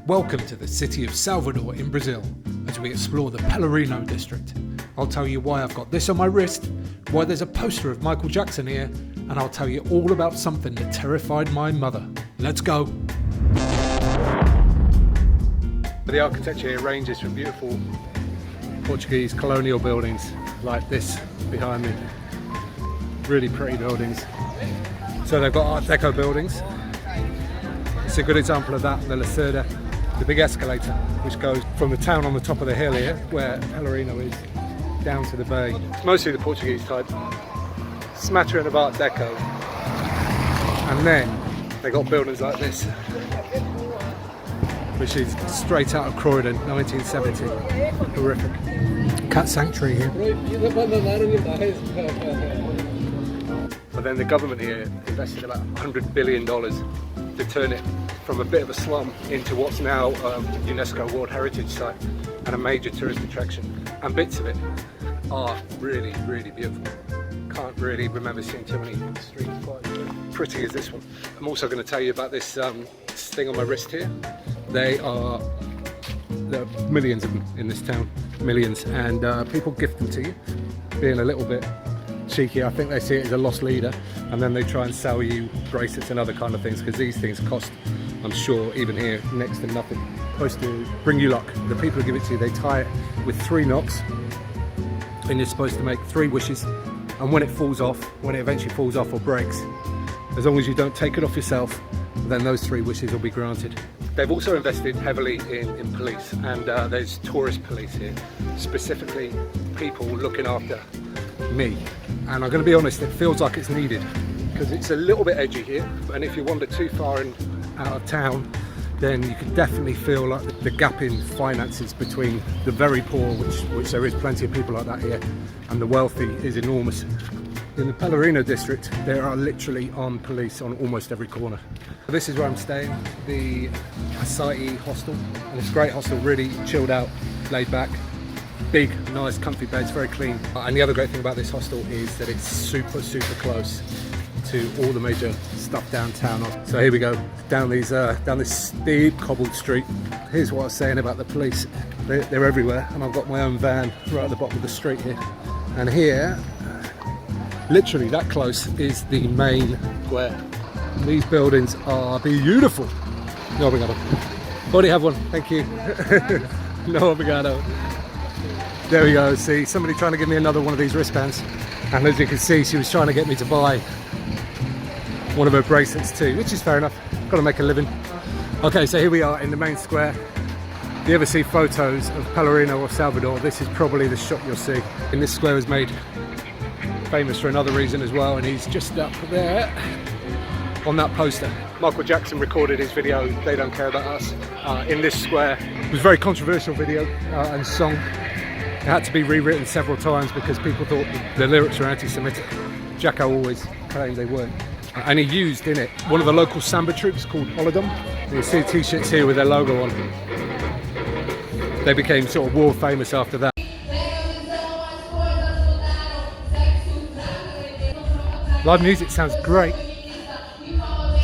Welcome to the city of Salvador in Brazil as we explore the Pelourinho district. I'll tell you why I've got this on my wrist, why there's a poster of Michael Jackson here, and I'll tell you all about something that terrified my mother. Let's go! The architecture here ranges from beautiful Portuguese colonial buildings like this behind me. Really pretty buildings. So they've got Art Deco buildings. It's a good example of that, the Lacerda, the big escalator which goes from the town on the top of the hill here, where Pelourinho is, down to the bay. It's mostly the Portuguese type, smattering of Art Deco. And then they got buildings like this, which is straight out of Croydon, 1970. Horrific. Cat sanctuary here. But then the government here invested about $100 billion to turn it from a bit of a slum into what's now a UNESCO World Heritage Site and a major tourist attraction. And bits of it are really, really beautiful. Can't really remember seeing too many streets quite as pretty as this one. I'm also going to tell you about this thing on my wrist here. There are millions of them in this town, millions, and people gift them to you, being a little bit cheeky. I think they see it as a lost leader, and then they try and sell you bracelets and other kind of things, because these things cost, I'm sure, even here, next to nothing. Supposed to bring you luck. The people who give it to you, they tie it with 3 knots, and you're supposed to make 3 wishes, and when it falls off, when it eventually falls off or breaks, as long as you don't take it off yourself, then those 3 wishes will be granted. They've also invested heavily in police, and there's tourist police here, specifically people looking after me. And I'm going to be honest, it feels like it's needed, because it's a little bit edgy here, and if you wander too far out of town, then you can definitely feel like the gap in finances between the very poor, which there is plenty of people like that here, and the wealthy is enormous. In the Pelourinho district, there are literally armed police on almost every corner. This is where I'm staying, the Asai hostel, and it's a great hostel, really chilled out, laid back, big, nice, comfy beds, very clean. And the other great thing about this hostel is that it's super, super close to all the major stuff downtown. So here we go, down this steep cobbled street. Here's what I was saying about the police. They're everywhere, and I've got my own van right at the bottom of the street here. And here, literally that close, is the main square. These buildings are beautiful. No obrigado. Already have one, thank you. No obrigado. There we go, see, somebody trying to give me another one of these wristbands. And as you can see, she was trying to get me to buy one of her bracelets too, which is fair enough. Got to make a living. Okay, so here we are in the main square. If you ever see photos of Pelourinho or Salvador, this is probably the shot you'll see. And this square was made famous for another reason as well, and he's just up there on that poster. Michael Jackson recorded his video, They Don't Care About Us, in this square. It was a very controversial video and song. It had to be rewritten several times because people thought the lyrics were anti-Semitic. Jacko always claimed they weren't. And he used in it one of the local samba troops called Olodum. You see t-shirts here with their logo on. They became sort of world famous after that. Live music sounds great.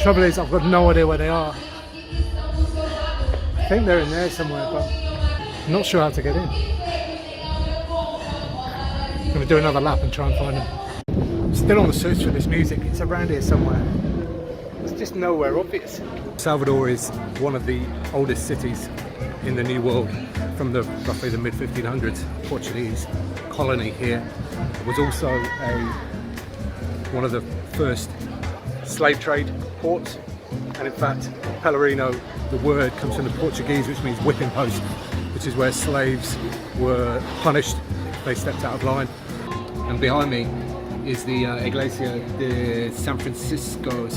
Trouble is, I've got no idea where they are. I think they're in there somewhere, but I'm not sure how to get in. I'm going to do another lap and try and find them. I'm still on the search for this music. It's around here somewhere. It's just nowhere obvious. Salvador is one of the oldest cities in the New World, from roughly the mid-1500s. Portuguese colony here. It was also one of the first slave trade ports, and in fact Pelourinho, the word comes from the Portuguese, which means whipping post, which is where slaves were punished if they stepped out of line. And behind me is the Iglesia de San Francisco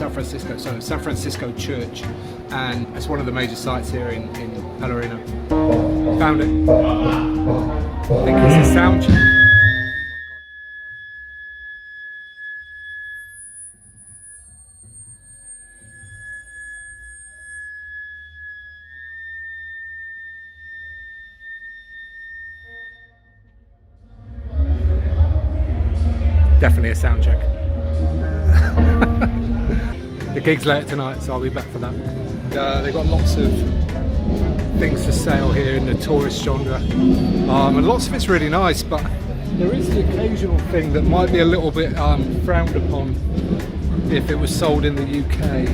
Church, and it's one of the major sites here in Pelourinho. Found it. I think it's a sound check. Definitely a sound check. The gig's later tonight, so I'll be back for that. They've got lots of things for sale here in the tourist genre, and lots of it's really nice, but there is the occasional thing that might be a little bit frowned upon if it was sold in the UK.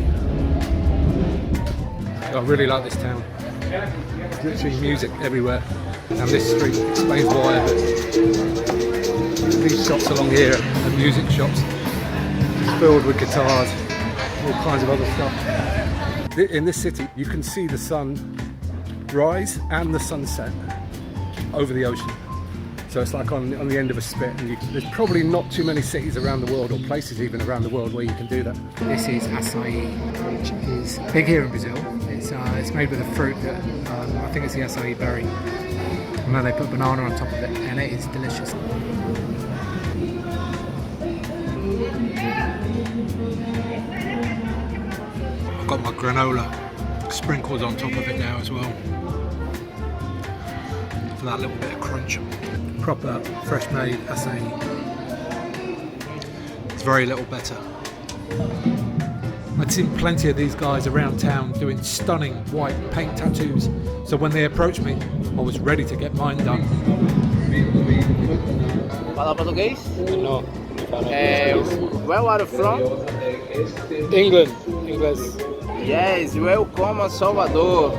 I really like this town. There's literally music everywhere, and this street explains why. These shops along here are music shops. It's filled with guitars, all kinds of other stuff. In this city, you can see the sun rise and the sunset over the ocean. So it's like on the end of a spit, and there's probably not too many cities around the world, or places even around the world, where you can do that. This is acai, which is big here in Brazil. It's made with a fruit that I think it's the acai berry, and then they put banana on top of it, and it is delicious. I've got my granola sprinkles on top of it now as well, for that little bit of crunch. Proper fresh made acai. It's very little better. I'd seen plenty of these guys around town doing stunning white paint tattoos, so when they approached me, I was ready to get mine done. Fala português? No. Where are you from? England. English. Yes, welcome to Salvador.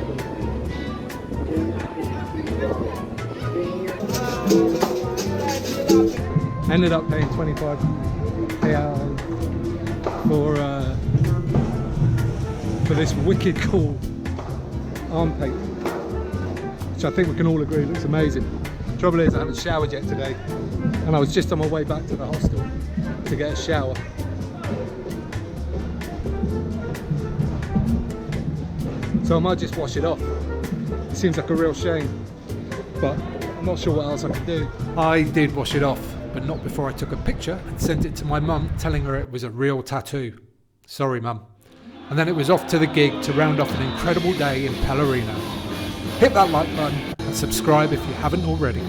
Ended up paying 25 for this wicked cool arm paint, which I think we can all agree looks amazing. Trouble is, I haven't showered yet today, and I was just on my way back to the hostel to get a shower. So I might just wash it off. It seems like a real shame, but I'm not sure what else I can do. I did wash it off, but not before I took a picture and sent it to my mum, telling her it was a real tattoo. Sorry, mum. And then it was off to the gig to round off an incredible day in Pelourinho. Hit that like button and subscribe if you haven't already.